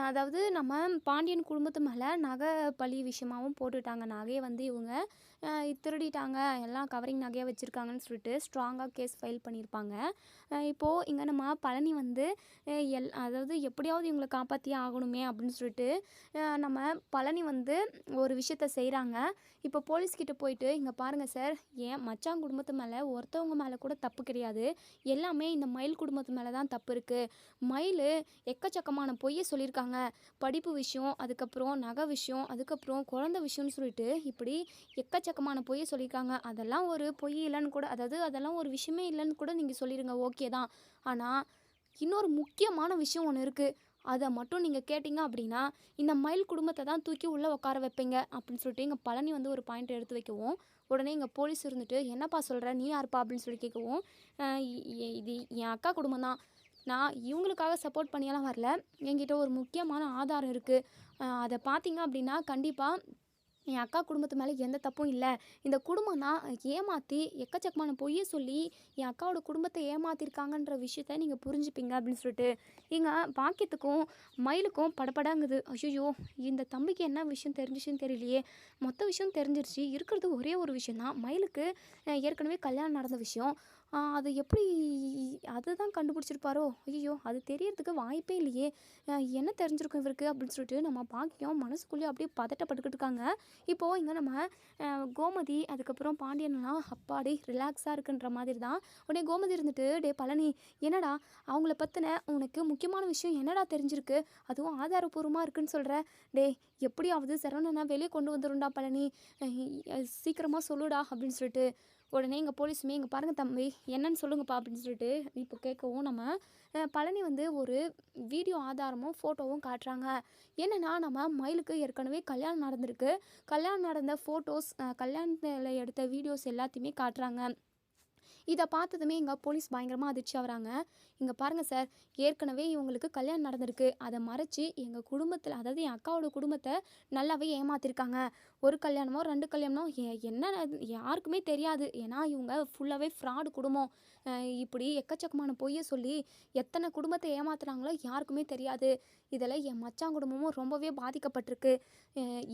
அதாவது நம்ம பாண்டியன் குடும்பத்து மேல நகை பழி விஷயமாவும் போட்டுட்டாங்க. நகைய வந்து இவங்க திருடிட்டாங்க, எல்லாம் கவரிங் நகையா வச்சிருக்காங்கன்னு சொல்லிட்டு ஸ்ட்ராங்கா கேஸ் ஃபைல் பண்ணியிருப்பாங்க. இப்போ இங்க நம்ம பழனி வந்து அதாவது எப்படியாவது இவங்கள காப்பாத்தியே ஆகணுமே அப்படின்னு சொல்லிட்டு நம்ம பழனி வந்து ஒரு விஷயத்த செய்றாங்க. இப்போ போலீஸ்கிட்ட போயிட்டு, "இங்க பாருங்க சார், என் மச்சான் குடும்பத்து மேல ஒருத்தவங்க மேல கூட தப்பு கிடையாது. எல்லாமே இந்த மயில் குடும்பத்து மேல தான் தப்பு இருக்கு. மயிலு எக்கச்சக்கமான பொய்ய சொல்லியிருக்காங்க. படிப்பு விஷயம், அதுக்கப்புறம் நகை விஷயம், அதுக்கப்புறம் குழந்தை விஷயம்னு சொல்லிட்டு இப்படி எக்கச்சக்கமான பொய்ய சொல்லியிருக்காங்க. அதெல்லாம் ஒரு பொய் இல்லன்னு கூட, அதாவது அதெல்லாம் ஒரு விஷயமே இல்லன்னு கூட நீங்க சொல்லிருங்க, ஓகே தான். ஆனா, இன்னொரு முக்கியமான விஷயம் ஒண்ணு இருக்கு. அத மட்டும் நீங்க கேட்டீங்க அப்படின்னா, இந்த மயில் குடும்பத்த தான் தூக்கி உள்ள உட்கார வைப்பீங்க." அப்படின்னு சொல்லிட்டு எங்க பழனி வந்து ஒரு பாயிண்ட் எடுத்து வைக்கவும், உடனே எங்க போலீஸ் இருந்துட்டு, "என்னப்பா சொல்ற? நீ யாருப்பா?" அப்படின்னு சொல்லி கேட்கவும், "அ இது என் அக்கா குடும்பம் தான். நான் இவங்களுக்காக சப்போர்ட் பண்ணியெல்லாம் வரல. என்கிட்ட ஒரு முக்கியமான ஆதாரம் இருக்கு. அத பார்த்தீங்க அப்படின்னா, கண்டிப்பா என் அக்கா குடும்பத்து மேலே எந்த தப்பும் இல்லை. இந்த குடும்பம் தான் ஏமாற்றி எக்கச்சக்கமான பொய்யை சொல்லி என் அக்காவோட குடும்பத்தை ஏமாத்திருக்காங்கன்ற விஷயத்த நீங்கள் புரிஞ்சுப்பீங்க." அப்படின்னு சொல்லிட்டு எங்க பாக்கியத்துக்கும் மயிலுக்கும் படபடங்குது. ஐயோ, இந்த தம்பிக்கு என்ன விஷயம் தெரிஞ்சிச்சுன்னு தெரியலையே. மொத்த விஷயம் தெரிஞ்சிருச்சு, இருக்கிறது ஒரே ஒரு விஷயம் தான். மயிலுக்கு ஏற்கனவே கல்யாணம் நடந்த விஷயம். அது எப்படி அதுதான் கண்டுபிடிச்சிருப்பாரோ? ஐயோ, அது தெரியறதுக்கு வாய்ப்பே இல்லையே. என்ன தெரிஞ்சிருக்கும் இவருக்கு அப்படின்னு சொல்லிட்டு நம்ம பாக்கியம் மனசுக்குள்ளேயே அப்படியே பதட்டப்பட்டுக்கிட்டு இருக்காங்க. இப்போது இங்கே நம்ம கோமதி அதுக்கப்புறம் பாண்டியன்லாம் அப்பாடி ரிலாக்ஸாக இருக்குன்ற மாதிரி தான். உடனே கோமதி இருந்துட்டு, "டே பழனி, என்னடா அவங்கள பற்றின உனக்கு முக்கியமான விஷயம் என்னடா தெரிஞ்சிருக்கு? அதுவும் ஆதாரப்பூர்வமாக இருக்குன்னு சொல்கிற? டே, எப்படியாவது சரவணனை வெளியே கொண்டு வந்துரும்டா பழனி, சீக்கிரமாக சொல்லுடா." அப்படின்னு சொல்லிட்டு உடனே எங்கள் போலீஸுமே, "இங்கே பாருங்க தம்பி, என்னன்னு சொல்லுங்கப்பா." அப்படின்னு சொல்லிட்டு இப்போ கேட்கவும் நம்ம பழனி வந்து ஒரு வீடியோ ஆதாரமும் ஃபோட்டோவும் காட்டுறாங்க. என்னென்னா, நம்ம மயிலுக்கு ஏற்கனவே கல்யாணம் நடந்திருக்கு. கல்யாணம் நடந்த ஃபோட்டோஸ், கல்யாணத்தில் எடுத்த வீடியோஸ் எல்லாத்தையுமே காட்டுறாங்க. இத பார்த்ததுமே எங்க போலீஸ் பயங்கரமா அதிர்ச்சி ஆகுறாங்க. "இங்க பாருங்க சார், ஏற்கனவே இவங்களுக்கு கல்யாணம் நடந்திருக்கு. அத மறைச்சு எங்க குடும்பத்தில, அதாவது என் அக்காவோட குடும்பத்த நல்லாவே ஏமாத்திருக்காங்க. ஒரு கல்யாணமோ, 2 கல்யாணமோ என்ன யாருக்குமே தெரியாது. ஏன்னா இவங்க ஃபுல்லாவே ஃப்ராடு குடும்பம். இப்படி எக்கச்சக்கமான பொய்ய சொல்லி எத்தன குடும்பத்த ஏமாத்துனாங்களோ யாருக்குமே தெரியாது. இதில என் மச்சான் குடும்பமும் ரொம்பவே பாதிக்கப்பட்டிருக்கு.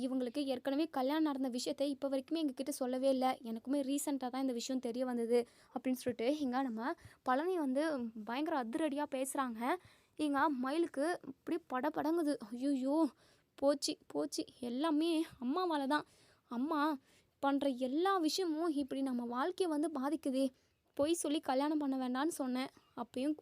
இவங்களுக்கு ஏற்கனவே கல்யாணம் நடந்த விஷயத்த இப்போ வரைக்குமே எங்ககிட்ட சொல்லவே இல்ல. எனக்குமே ரீசென்ட்டா தான் இந்த விஷயம் தெரிய வந்தது." அப்படின்னு சொல்லிட்டு இங்க நம்ம பழனி வந்து பயங்கர அதிரடியாக பேசுகிறாங்க. எங்க மயிலுக்கு இப்படி படபடங்குது. ஐயோ, போச்சு போச்சு, எல்லாமே அம்மாவால தான். அம்மா பண்ணுற எல்லா விஷயமும் இப்படி நம்ம வாழ்க்கையை வந்து பாதிக்குதே. பொய் சொல்லி கல்யாணம் பண்ண வேண்டான்னு சொன்னேன், அப்பயும்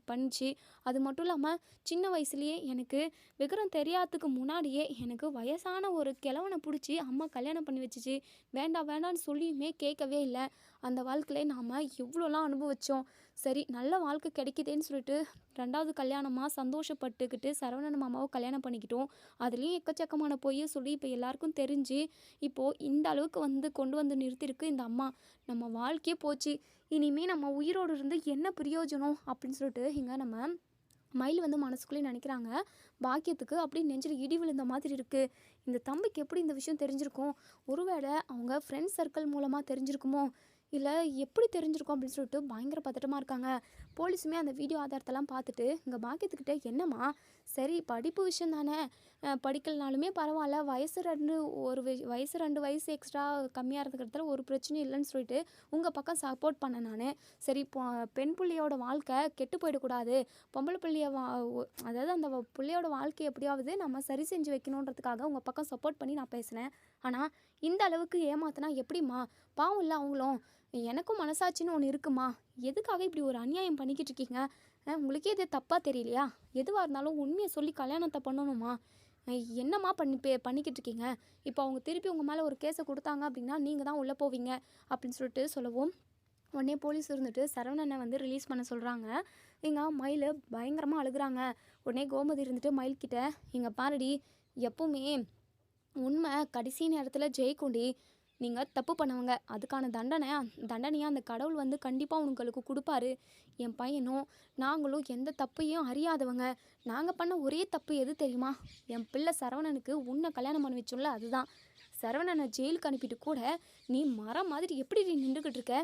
பண்ணிச்சு. அது மட்டும் இல்லாமல் சின்ன வயசுலேயே எனக்கு விவரம் தெரியாததுக்கு முன்னாடியே எனக்கு வயசான ஒரு கிழவனை பிடிச்சி அம்மா கல்யாணம் பண்ணி வச்சுச்சு. வேண்டாம் வேண்டான்னு சொல்லியுமே கேட்கவே இல்லை. அந்த வாழ்க்கையில நாம் எவ்வளோலாம் அனுபவித்தோம். சரி, நல்ல வாழ்க்கை கிடைக்குதேன்னு சொல்லிட்டு 2வது கல்யாணமாக சந்தோஷப்பட்டுக்கிட்டு சரவணன் மாமாவை கல்யாணம் பண்ணிக்கிட்டோம். அதுலேயும் எக்கச்சக்கமான பொய்யை சொல்லி இப்போ எல்லாருக்கும் தெரிஞ்சு இப்போது இந்த அளவுக்கு வந்து கொண்டு வந்து நிறுத்தியிருக்கு இந்த அம்மா. நம்ம வாழ்க்கையே போச்சு. இனிமே நம்ம உயிரோடு இருந்து என்ன பிரயோஜனம் அப்படின்னு சொல்லிட்டு இங்கே நம்ம மயில் வந்து மனசுக்குள்ளே நினைக்கிறாங்க. பாக்கியத்துக்கு அப்படியே நெஞ்சில் இடி விழுந்த மாதிரி இருக்குது. இந்த தம்பிக்கு எப்படி இந்த விஷயம் தெரிஞ்சிருக்கும்? ஒருவேளை அவங்க ஃப்ரெண்ட்ஸ் சர்க்கிள் மூலமாக தெரிஞ்சிருக்குமோ, இல்லை எப்படி தெரிஞ்சிருக்கும் அப்படின்னு சொல்லிட்டு பயங்கர பதட்டமாக இருக்காங்க. போலீஸுமே அந்த வீடியோ ஆதாரத்தெல்லாம் பார்த்துட்டு இங்கே பாக்கியத்துக்கிட்ட, "என்னம்மா, சரி படிப்பு விஷயம் தானே, படிக்கலனாலுமே பரவாயில்ல, வயசு 2 வயசு எக்ஸ்ட்ரா கம்மியாக இருக்கிறதுல ஒரு பிரச்சனையும் இல்லைன்னு சொல்லிட்டு உங்கள் பக்கம் சப்போர்ட் பண்ணேன் நான். சரி, பெண் புள்ளியோட வாழ்க்கை கெட்டு போயிடக்கூடாது, பொம்பளை புள்ளிய அதாவது அந்த புள்ளையோட வாழ்க்கையை எப்படியாவது நம்ம சரி செஞ்சு வைக்கணுன்றதுக்காக உங்கள் பக்கம் சப்போர்ட் பண்ணி நான் பேசினேன். ஆனால் இந்த அளவுக்கு ஏமாத்தினா எப்படிம்மா? பாவம் இல்லை அவங்களும். எனக்கும் மனசாட்சின்னு ஒன்று இருக்குமா? எதுக்காக இப்படி ஒரு அநியாயம் பண்ணிக்கிட்டு இருக்கீங்க? உங்களுக்கே இது தப்பாக தெரியலையா? எதுவாக இருந்தாலும் உண்மையை சொல்லி கல்யாணத்தை பண்ணணுமா? என்னம்மா பண்ணிக்கிட்டு இருக்கீங்க? இப்போ அவங்க திருப்பி உங்கள் மேலே ஒரு கேஸை கொடுத்தாங்க அப்படின்னா நீங்கள் தான் உள்ளே போவீங்க." அப்படின்னு சொல்லிட்டு சொல்லவும், உடனே போலீஸ் இருந்துட்டு சரவணனை வந்து ரிலீஸ் பண்ண சொல்கிறாங்க. எங்க மயில் பயங்கரமாக அழுகுறாங்க. உடனே கோமதி இருந்துட்டு மயில்கிட்ட, "இங்கே பாருடி, எப்பவுமே உண்மை கடைசி நேரத்தில் ஜெயிக்கும்டி. நீங்கள் தப்பு பண்ணவங்க, அதுக்கான தண்டனையாக அந்த கடவுள் வந்து கண்டிப்பாக உங்களுக்கு கொடுப்பாரு. என் பையனும் நாங்களும் எந்த தப்பையும் அறியாதவங்க. நாங்கள் பண்ண ஒரே தப்பு எது தெரியுமா? என் பிள்ளை சரவணனுக்கு உன்னை கல்யாணம் பண்ணி வச்சோம்ல, அதுதான். சரவணனை ஜெயிலுக்கு அனுப்பிட்டு கூட நீ மரம் மாதிரி எப்படி நின்றுக்கிட்டு இருக்க?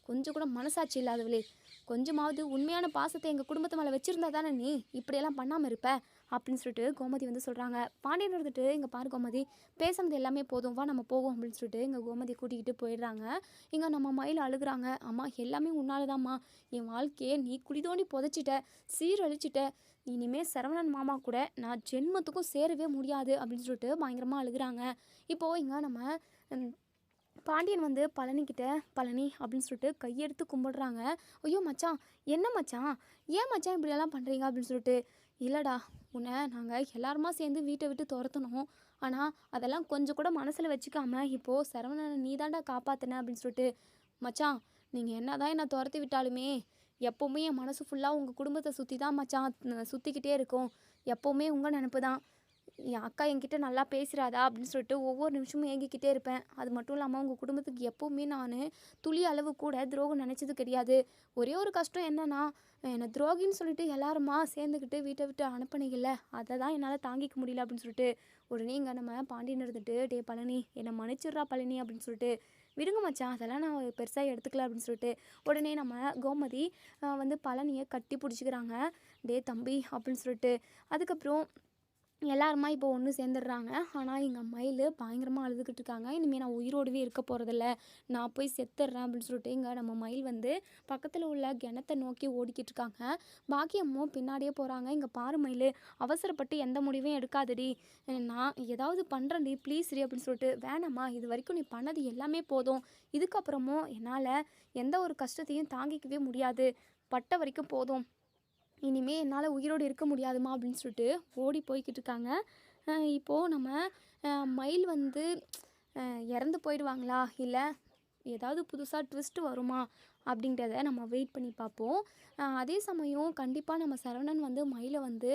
கொஞ்சம் கூட மனசாட்சி இல்லாதவளே, கொஞ்சமாவது உண்மையான பாசத்தை எங்கள் குடும்பத்து மேலே வச்சுருந்தா தானே நீ இப்படியெல்லாம் பண்ணாமல் இருப்ப அப்படின்னு சொல்லிட்டு கோமதி வந்து சொல்கிறாங்க. பாண்டியன் இருந்துட்டு இங்கே பாரு கோமதி, பேசுனது எல்லாமே போதும், வா நம்ம போவோம் அப்படின்னு சொல்லிட்டு இங்கே கோமதி கூட்டிக்கிட்டு போயிடுறாங்க. இங்கே நம்ம மயில் அழுகுறாங்க. அம்மா எல்லாமே உன்னாலதாம்மா, என் வாழ்க்கையை நீ குடிதோண்டி புதைச்சிட்ட, சீரழிச்சிட்ட, இனிமேல் சரவணன் மாமா கூட நான் ஜென்மத்துக்கும் சேரவே முடியாது அப்படின்னு சொல்லிட்டு பயங்கரமாக அழுகுறாங்க. இப்போது இங்கே நம்ம பாண்டியன் வந்து பழனிக்கிட்ட, பழனி அப்படின்னு சொல்லிட்டு கையெடுத்து கும்பிடுறாங்க. ஐயோ மச்சான், என்ன மச்சான், ஏன் மச்சான் இப்படியெல்லாம் பண்ணுறீங்க அப்படின்னு சொல்லிட்டு. இல்லைடா, உன்னை நாங்கள் எல்லாருமா சேர்ந்து வீட்டை விட்டு துரத்தணும், ஆனால் அதெல்லாம் கொஞ்சம் கூட மனசில் வச்சுக்காம இப்போது சரவணனை நீ தாண்டா காப்பாற்றின அப்படின்னு சொல்லிட்டு. மச்சான், நீங்கள் என்ன தான் என்னை துரத்தி விட்டாலுமே எப்போவுமே என் மனசு ஃபுல்லாக உங்கள் குடும்பத்தை சுற்றி தான் மச்சான் சுற்றிக்கிட்டே இருக்கும். எப்போவுமே உங்கள் நினப்பு தான். என் அக்கா என்கிட்ட நல்லா பேசுகிறாதா அப்படின்னு சொல்லிட்டு ஒவ்வொரு நிமிஷமும் ஏங்கிக்கிட்டே இருப்பேன். அது மட்டும் இல்லாமல் உங்கள் குடும்பத்துக்கு எப்போவுமே நான் துளி அளவு கூட துரோகம் நினச்சது கிடையாது. ஒரே ஒரு கஷ்டம் என்னன்னா, என்னை துரோகின்னு சொல்லிட்டு எல்லாருமா சேர்ந்துக்கிட்டு வீட்டை விட்டு அனுப்பினீங்கல்ல, அதை தான் என்னால் தாங்கிக்க முடியல அப்படின்னு சொல்லிட்டு. உடனே இங்கே நம்ம பாண்டியன் இருந்துட்டு, டே பழனி என்னை மன்னிச்சிட்றா பழனி அப்படின்னு சொல்லிட்டு. விடுங்க மச்சான், அதெல்லாம் நான் பெருசாக எடுத்துக்கல அப்படின்னு சொல்லிட்டு. உடனே நம்ம கோமதி வந்து பழனியை கட்டி பிடிச்சிக்கிறாங்க. டே தம்பி அப்படின்னு சொல்லிட்டு. அதுக்கப்புறம் எல்லாருமா இப்போ ஒன்று சேர்ந்துடுறாங்க. ஆனால் எங்கள் மயில் பயங்கரமாக அழுதுகிட்டு இருக்காங்க. இனிமேல் நான் உயிரோடவே இருக்க போகிறதில்ல, நான் போய் செத்துடுறேன் அப்படின்னு சொல்லிட்டு இங்கே நம்ம மயில் வந்து பக்கத்தில் உள்ள கிணத்தை நோக்கி ஓடிக்கிட்டு இருக்காங்க. பாக்கியமும் பின்னாடியே போகிறாங்க. இங்கே பாரு மயில், அவசரப்பட்டு எந்த முடிவையும் எடுக்காதடி, நான் ஏதாவது பண்ணுறேன்டி ப்ளீஸ்ரி அப்படின்னு சொல்லிட்டு. வேணாம்மா, இது வரைக்கும் நீ பண்ணது எல்லாமே போதும், இதுக்கப்புறமும் என்னால் எந்த ஒரு கஷ்டத்தையும் தாங்கிக்கவே முடியாது, பட்ட வரைக்கும் போதும், இனிமே என்னால் உயிரோடு இருக்க முடியாதுமா அப்படின்னு சொல்லிட்டு ஓடி போய்கிட்டு இருக்காங்க. இப்போது நம்ம மயில் வந்து இறந்து போயிடுவாங்களா, இல்லை ஏதாவது புதுசாக ட்விஸ்ட்டு வருமா அப்படின்றத நம்ம வெயிட் பண்ணி பார்ப்போம். அதே சமயம் கண்டிப்பாக நம்ம சரவணன் வந்து மயிலை வந்து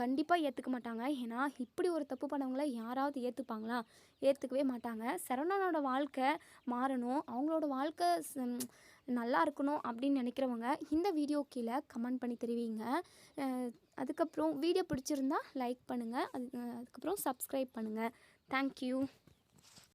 கண்டிப்பாக ஏற்றுக்க மாட்டாங்க. ஏன்னா இப்படி ஒரு தப்பு பண்ணவங்கள யாராவது ஏற்றுப்பாங்களா? ஏற்றுக்கவே மாட்டாங்க. சரவணனோட வாழ்க்கை மாறணும், அவங்களோட வாழ்க்கை நல்லா இருக்கணும் அப்படின்னு நினைக்கிறவங்க இந்த வீடியோ கீழே கமெண்ட் பண்ணி தெரிவிங்க. அதுக்கப்புறம் வீடியோ பிடிச்சிருந்தா லைக் பண்ணுங்கள். அதுக்கப்புறம் சப்ஸ்கிரைப் பண்ணுங்கள். தேங்க்யூ.